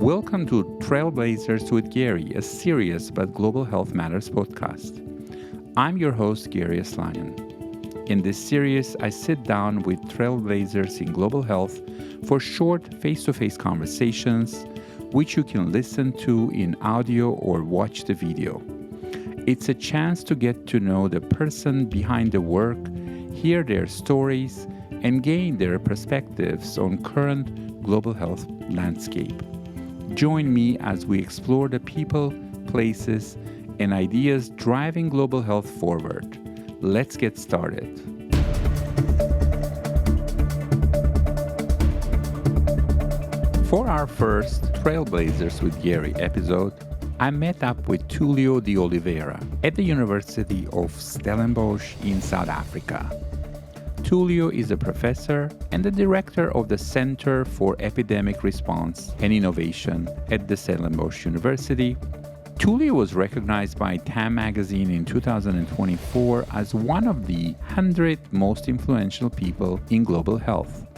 Welcome to Trailblazers with Garry, a serious but global health matters podcast. I'm your host, Garry Aslanyan. In this series, I sit down with trailblazers in global health for short face-to-face conversations, which you can listen to in audio or watch the video. It's a chance to get to know the person behind the work, hear their stories, and gain their perspectives on current global health landscape. Join me as we explore the people, places, and ideas driving global health forward. Let's get started. For our first Trailblazers with Garry episode, I met up with Tulio de Oliveira at the University of Stellenbosch in South Africa. Tulio is a professor and the director of the Center for Epidemic Response and Innovation at the Stellenbosch University. Tulio was recognized by Time magazine in 2024 as one of the 100 most influential people in global health.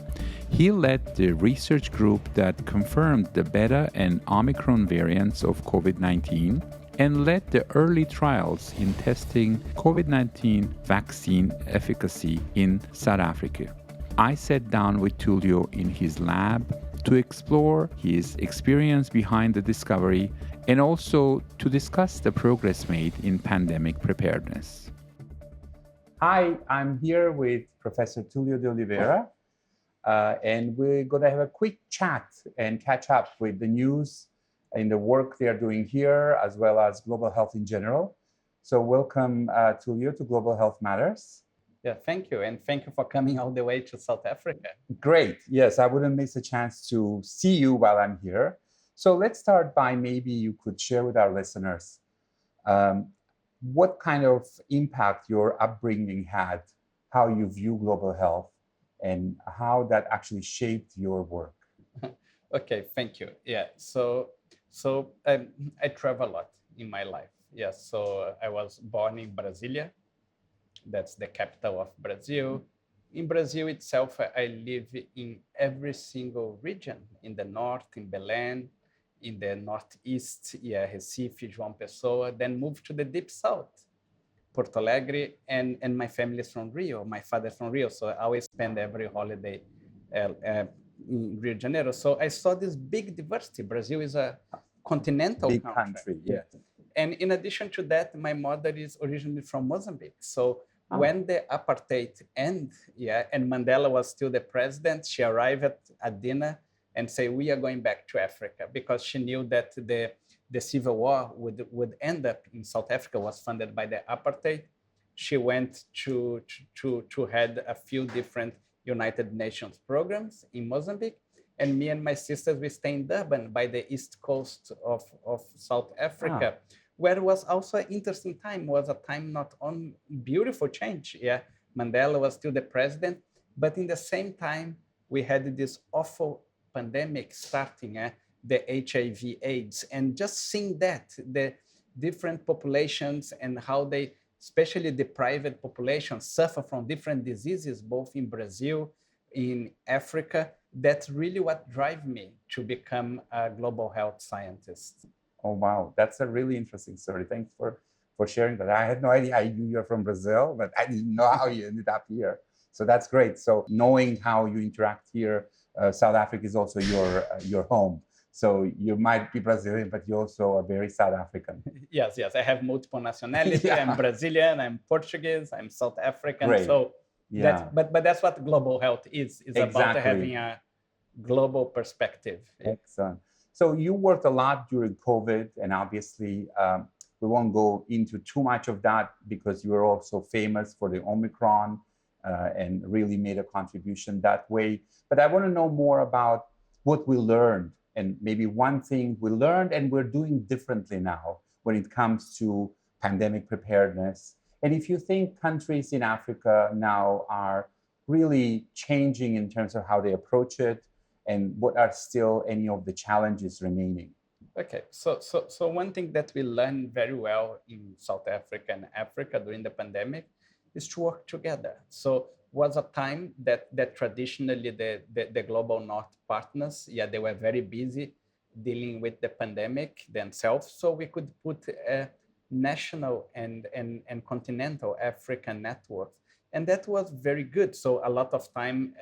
He led the research group that confirmed the Beta and Omicron variants of COVID-19 and led the early trials in testing COVID-19 vaccine efficacy in South Africa. I sat down with Tulio in his lab to explore his experience behind the discovery and also to discuss the progress made in pandemic preparedness. Hi, I'm here with Professor Tulio de Oliveira, and we're going to have a quick chat and catch up with the news in the work they are doing here, as well as global health in general. So welcome, Tulio, to Global Health Matters. Yeah, thank you. And thank you for coming all the way to South Africa. Great. Yes, I wouldn't miss a chance to see you while I'm here. So let's start by maybe you could share with our listeners what kind of impact your upbringing had, how you view global health, and how that actually shaped your work. Okay, thank you. Yeah, so I travel a lot in my life. Yes, so I was born in Brasilia. That's the capital of Brazil. In Brazil itself, I live in every single region, in the north, in Belém, in the northeast, Recife, João Pessoa, then moved to the deep south, Porto Alegre, and my family is from Rio. My father is from Rio, so I always spend every holiday in Rio de Janeiro. So I saw this big diversity. Brazil is a continental big country. Yeah. And in addition to that, my mother is originally from Mozambique. So when the apartheid ended, and Mandela was still the president, she arrived at dinner and said, "We are going back to Africa," because she knew that the civil war would end up in South Africa, was funded by the apartheid. She went to head a few different United Nations programs in Mozambique. And me and my sisters, we stayed in Durban by the east coast of South Africa, where it was also an interesting time. It was a time not on beautiful change. Yeah, Mandela was still the president, but in the same time, we had this awful pandemic starting, the HIV/AIDS, and just seeing that, the different populations and how they, especially the private populations, suffer from different diseases, both in Brazil, in Africa. That's really what drive me to become a global health scientist. Oh, wow. That's a really interesting story. Thanks for sharing that. I had no idea. I knew you're from Brazil, but I didn't know how you ended up here. So that's great. So knowing how you interact here, South Africa is also your home. So you might be Brazilian, but you also are very South African. Yes. I have multiple nationalities. Yeah. I'm Brazilian, I'm Portuguese, I'm South African. Great. So but that's what global health is. It's exactly. about having a global perspective. Excellent. So you worked a lot during COVID, and obviously we won't go into too much of that because you were also famous for the Omicron and really made a contribution that way. But I want to know more about what we learned, and maybe one thing we learned and we're doing differently now when it comes to pandemic preparedness. And if you think countries in Africa now are really changing in terms of how they approach it, and what are still any of the challenges remaining? Okay, so one thing that we learned very well in South Africa and Africa during the pandemic is to work together. So was a time that traditionally the global North partners, they were very busy dealing with the pandemic themselves. So we could put national and continental African networks. And that was very good. So a lot of time,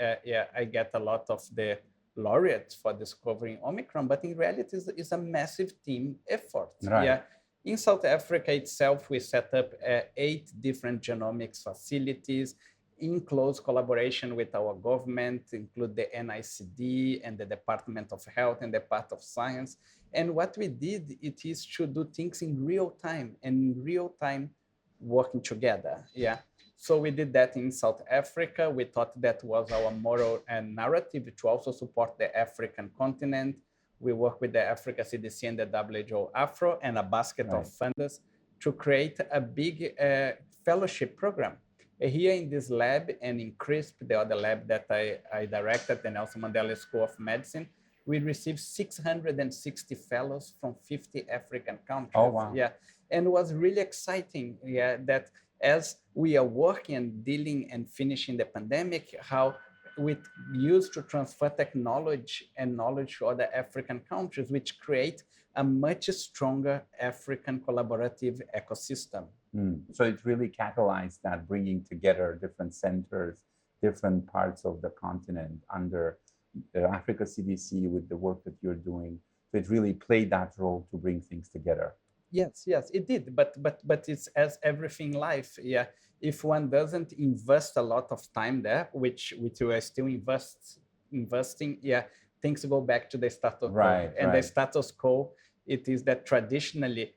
I get a lot of the laureates for discovering Omicron, but in reality, it's a massive team effort. Right. Yeah. In South Africa itself, we set up 8 different genomics facilities in close collaboration with our government, include the NICD and the Department of Health and the Department of Science. And what we did, it is to do things in real time and in real time working together. Yeah. So we did that in South Africa. We thought that was our moral and narrative to also support the African continent. We work with the Africa CDC and the WHO Afro and a basket of funders to create a big fellowship program. Here in this lab and in CRISP, the other lab that I directed, the Nelson Mandela School of Medicine, we received 660 fellows from 50 African countries. Oh, wow. Yeah, and it was really exciting, yeah, that as we are working and dealing and finishing the pandemic, how we used to transfer technology and knowledge to other African countries, which create a much stronger African collaborative ecosystem. So it really catalyzed that, bringing together different centers, different parts of the continent under the Africa CDC with the work that you're doing. So it really played that role to bring things together. Yes, it did. But it's as everything in life. Yeah, if one doesn't invest a lot of time there, which we are still investing, yeah, things go back to the status quo. And the status quo, it is that traditionally,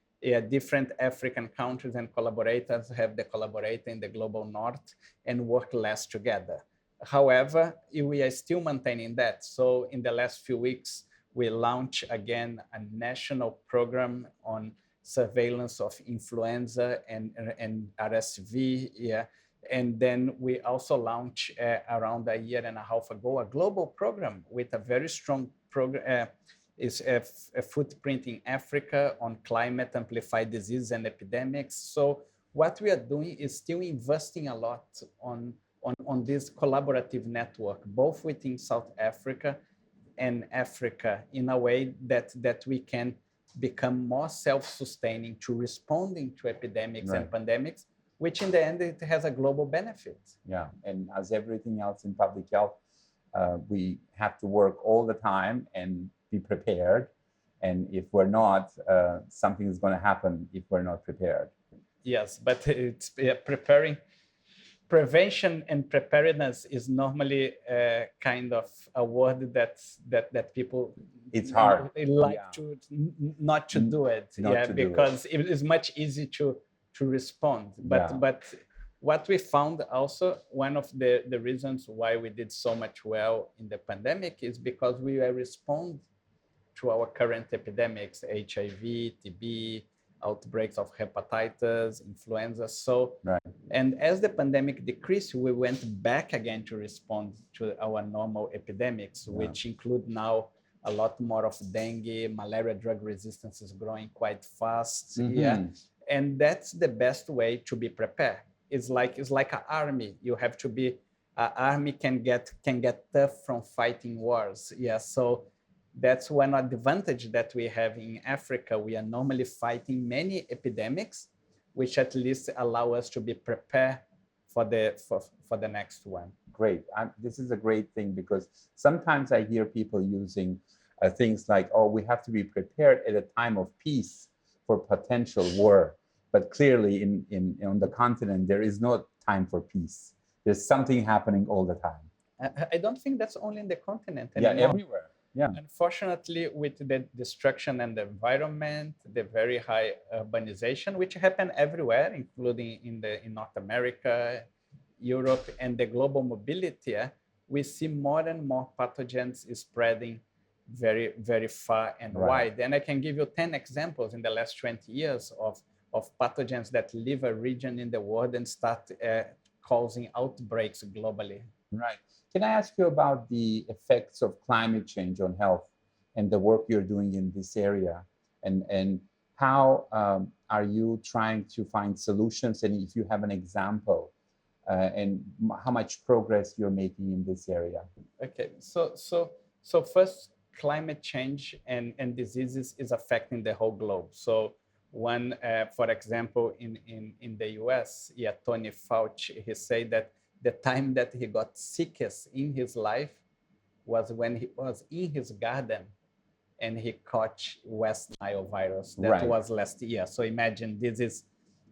different African countries and collaborators have the collaborate in the global north and work less together. However, we are still maintaining that. So in the last few weeks, we launched again a national program on surveillance of influenza and RSV. Yeah. And then we also launched around a year and a half ago a global program with a very strong program. Is a footprint in Africa on climate amplified disease and epidemics. So what we are doing is still investing a lot on this collaborative network, both within South Africa and Africa, in a way that we can become more self-sustaining to responding to epidemics and pandemics, which in the end, it has a global benefit. Yeah, and as everything else in public health, we have to work all the time and be prepared. And if we're not, something is going to happen if we're not prepared. Yes, but it's preparing. Prevention and preparedness is normally kind of a word that people it's hard like to not to do it, because it is much easier to respond. But what we found also, one of the reasons why we did so much well in the pandemic is because we respond to our current epidemics, HIV, TB, outbreaks of hepatitis, influenza. So, and as the pandemic decreased, we went back again to respond to our normal epidemics, which include now a lot more of dengue, malaria drug resistance is growing quite fast. Yeah. And that's the best way to be prepared. It's like an army. You have to be, an army can get tough from fighting wars. Yeah. So that's one advantage that we have in Africa. We are normally fighting many epidemics, which at least allow us to be prepared for the next one. Great. This is a great thing, because sometimes I hear people using things like, oh, we have to be prepared at a time of peace for potential war. But clearly on the continent, there is no time for peace. There's something happening all the time. I don't think that's only in the continent anymore. Yeah, everywhere. Yeah. Unfortunately, with the destruction and the environment, the very high urbanization, which happen everywhere, including in North America, Europe, and the global mobility, we see more and more pathogens spreading very, very far and wide. And I can give you 10 examples in the last 20 years of pathogens that leave a region in the world and start causing outbreaks globally. Right. Can I ask you about the effects of climate change on health and the work you're doing in this area? And how are you trying to find solutions? And if you have an example, and how much progress you're making in this area? Okay. So first, climate change and diseases is affecting the whole globe. So one, for example, in the US, Tony Fauci, he said that the time that he got sickest in his life was when he was in his garden and he caught West Nile virus. That was last year. So imagine this is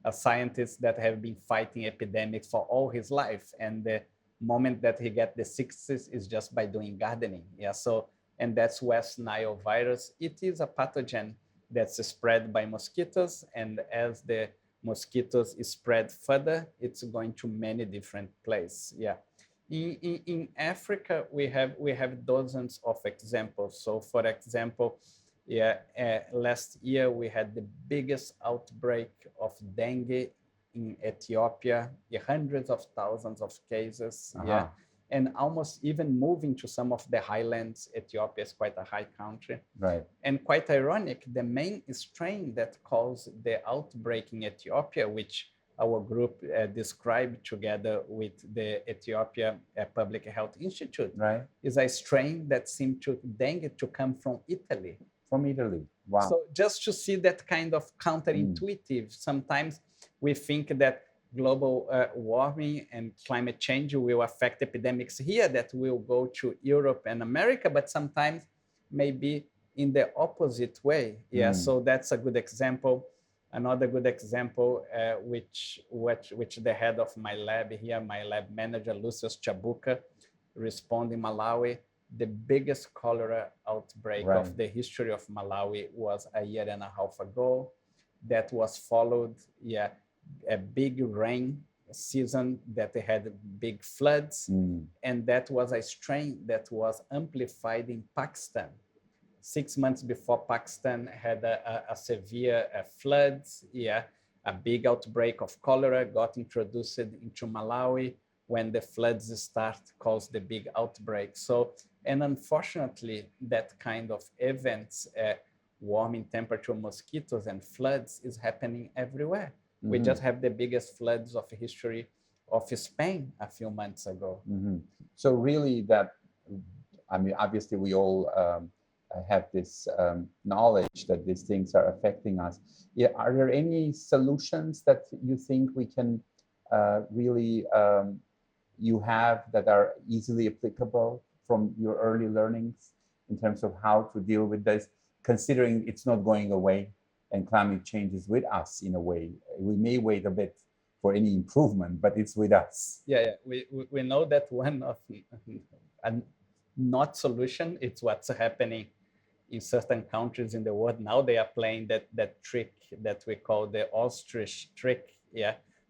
a scientist that have been fighting epidemics for all his life. And the moment that he get the sickness is just by doing gardening. So, and that's West Nile virus. It is a pathogen that's spread by mosquitoes. And as the mosquitoes spread further, it's going to many different places. In Africa, we have dozens of examples. So, for example, last year we had the biggest outbreak of dengue in Ethiopia, hundreds of thousands of cases. And almost even moving to some of the highlands. Ethiopia is quite a high country. And quite ironic, the main strain that caused the outbreak in Ethiopia, which our group described together with the Ethiopia Public Health Institute, is a strain that seemed to dengue to come from Italy. From Italy, wow. So just to see that kind of counterintuitive, sometimes we think that global warming and climate change will affect epidemics here that will go to Europe and America, but sometimes maybe in the opposite way. So that's a good example. Another good example, which the head of my lab here, my lab manager, Lucius Chabuca, responded in Malawi. The biggest cholera outbreak of the history of Malawi was a year and a half ago. That was followed, a big rain season that had big floods. And that was a strain that was amplified in Pakistan. 6 months before Pakistan had a severe floods, a big outbreak of cholera got introduced into Malawi. When the floods start, caused the big outbreak. So, and unfortunately, that kind of events, warming temperature, mosquitoes and floods is happening everywhere. We just have the biggest floods of history of Spain a few months ago. So really that, I mean, obviously we all have this knowledge that these things are affecting us. Are there any solutions that you think we can really, you have that are easily applicable from your early learnings in terms of how to deal with this, considering it's not going away and climate change is with us in a way? We may wait a bit for any improvement, but it's with us. We know that one of a not solution, it's what's happening in certain countries in the world. Now they are playing that trick that we call the ostrich trick,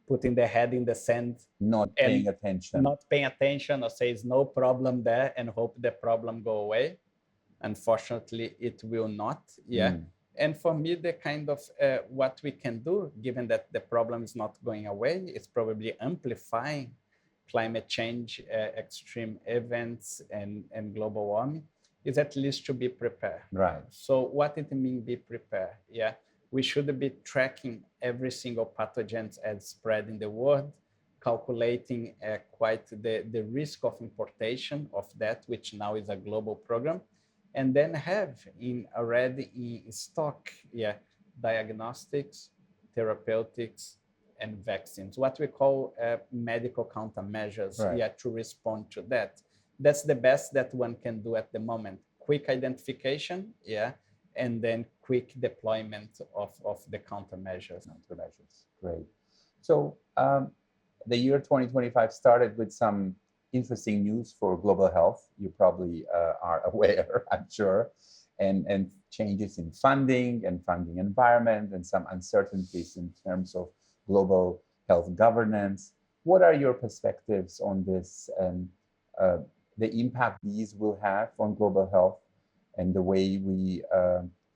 putting their head in the sand. Not paying attention. Not paying attention or says no problem there and hope the problem go away. Unfortunately, it will not, And for me, the kind of what we can do, given that the problem is not going away, it's probably amplifying climate change, extreme events and global warming, is at least to be prepared. So what it means be prepared? We should be tracking every single pathogens as spread in the world, calculating quite the risk of importation of that, which now is a global program, and then have already in stock, diagnostics, therapeutics, and vaccines, what we call medical countermeasures, to respond to that. That's the best that one can do at the moment. Quick identification, and then quick deployment of the countermeasures. Great. So the year 2025 started with some interesting news for global health. You probably are aware, I'm sure, and changes in funding and funding environment and some uncertainties in terms of global health governance. What are your perspectives on this and the impact these will have on global health and the way we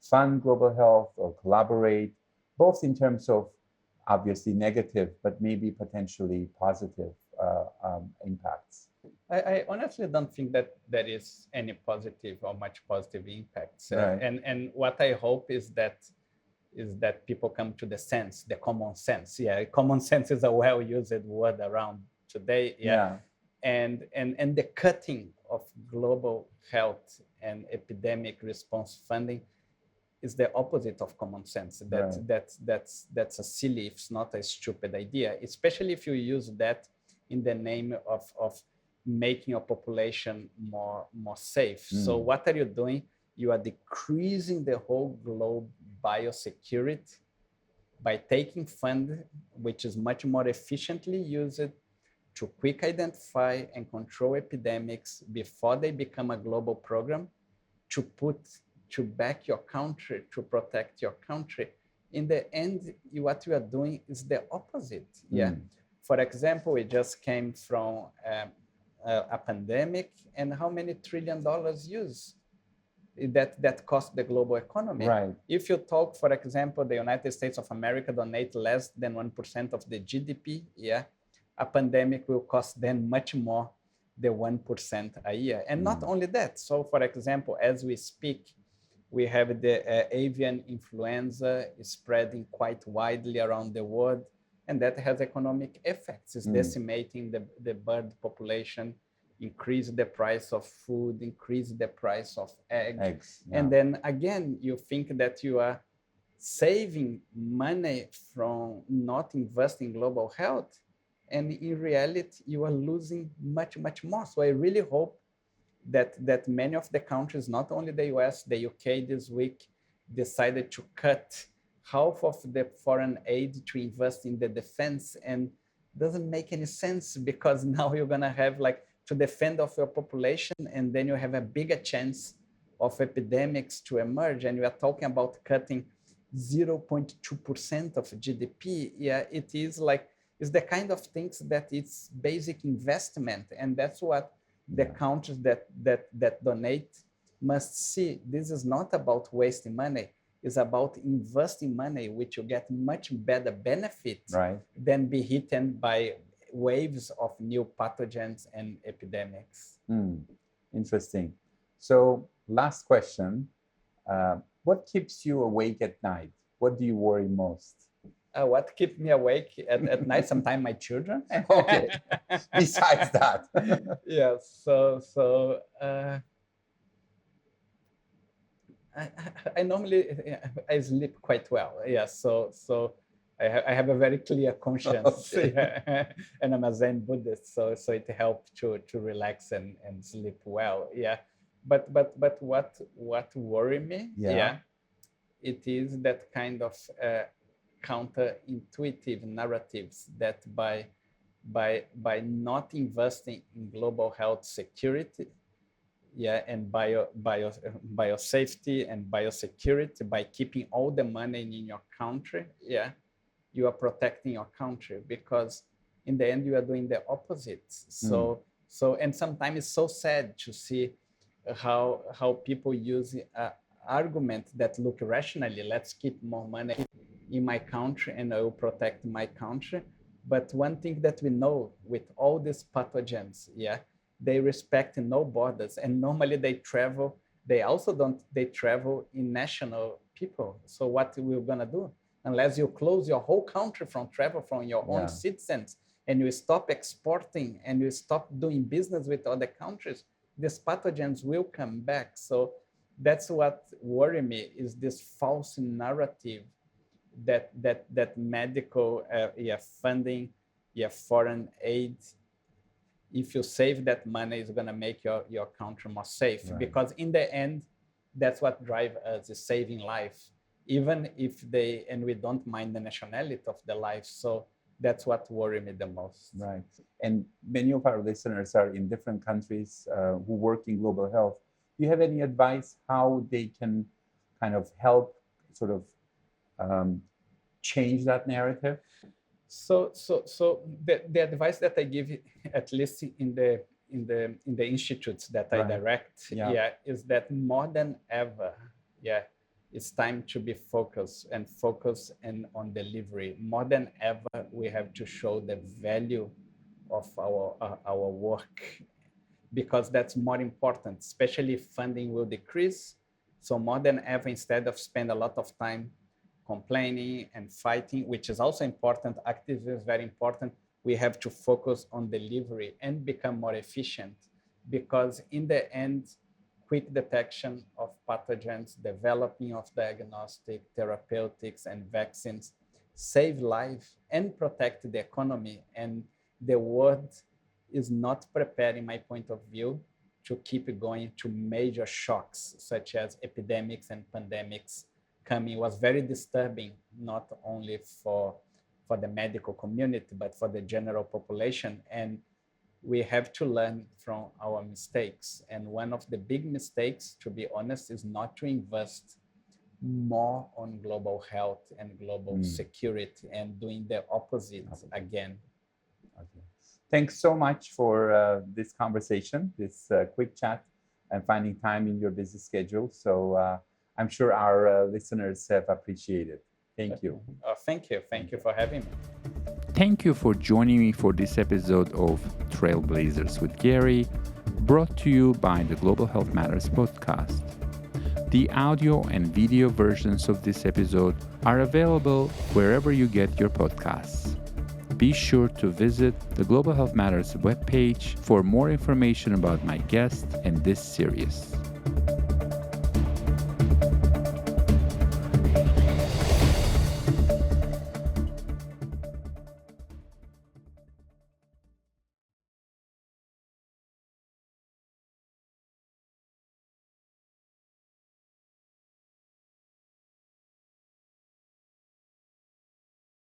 fund global health or collaborate, both in terms of obviously negative, but maybe potentially positive impacts? I honestly don't think that there is any positive or much positive impacts. And what I hope is that people come to the common sense. Common sense is a well-used word around today. And the cutting of global health and epidemic response funding is the opposite of common sense. That's a silly, if it's not a stupid idea, especially if you use that in the name of making your population more safe. So what are you doing? You are decreasing the whole globe biosecurity by taking fund, which is much more efficiently used to quick identify and control epidemics before they become a global program, to back your country, to protect your country. In the end, what you are doing is the opposite. For example, we just came from a pandemic, and how many $1 trillion used that cost the global economy. If you talk, for example, the United States of America donate less than 1% of the GDP, a pandemic will cost them much more than 1% a year. And not only that, so for example, as we speak, we have the avian influenza spreading quite widely around the world, and that has economic effects. It's decimating the bird population, increase the price of food, increase the price of eggs. And then again, you think that you are saving money from not investing in global health, and in reality, you are losing much, much more. So I really hope that many of the countries, not only the US, the UK this week, decided to cut half of the foreign aid to invest in the defense, and doesn't make any sense, because now you're gonna have to defend of your population, and then you have a bigger chance of epidemics to emerge, and we are talking about cutting 0.2% of GDP. It is it's the kind of things that it's basic investment, and that's what the countries that donate must see. This is not about wasting money. It's about investing money, which you get much better benefits than be hit by waves of new pathogens and epidemics. Interesting. So last question, what keeps you awake at night? What do you worry most? What keeps me awake at night? Sometimes my children. Okay. Besides that. So I normally I sleep quite well. So I have a very clear conscience, and I'm a Zen Buddhist, so it helps to relax and sleep well. But what worry me? It is that kind of counterintuitive narratives that by not investing in global health security, and biosafety and biosecurity, by keeping all the money in your country, you are protecting your country, because in the end you are doing the opposite. So and sometimes it's so sad to see how people use argument that look rationally. Let's keep more money in my country and I will protect my country. But one thing that we know with all these pathogens, they respect no borders, and normally they travel. They travel in national people. So what we're gonna do? Unless you close your whole country from travel from your own citizens, and you stop exporting and you stop doing business with other countries, these pathogens will come back. So that's what worries me, is this false narrative that medical funding, foreign aid, if you save that money, is going to make your country more safe. Because in the end, that's what drives us, is saving life, even if and we don't mind the nationality of the life. So that's what worries me the most. And many of our listeners are in different countries who work in global health. Do you have any advice how they can kind of help sort of change that narrative? So the advice that I give, at least in the institutes that I direct, is that more than ever, it's time to be focused and on delivery. More than ever, we have to show the value of our work, because that's more important, especially if funding will decrease. So more than ever, instead of spend a lot of time complaining and fighting, which is also important, activism is very important, we have to focus on delivery and become more efficient. Because in the end, quick detection of pathogens, developing of diagnostic, therapeutics, and vaccines, save life and protect the economy. And the world is not prepared, in my point of view, to keep going to major shocks, such as epidemics and pandemics coming. It was very disturbing, not only for the medical community, but for the general population. And we have to learn from our mistakes. And one of the big mistakes, to be honest, is not to invest more on global health and global security, and doing the opposite again. Okay. Thanks so much for this conversation, this quick chat, and finding time in your busy schedule. So I'm sure our listeners have appreciated. Thank you. Thank you. Thank you for having me. Thank you for joining me for this episode of Trailblazers with Garry, brought to you by the Global Health Matters podcast. The audio and video versions of this episode are available wherever you get your podcasts. Be sure to visit the Global Health Matters webpage for more information about my guest and this series.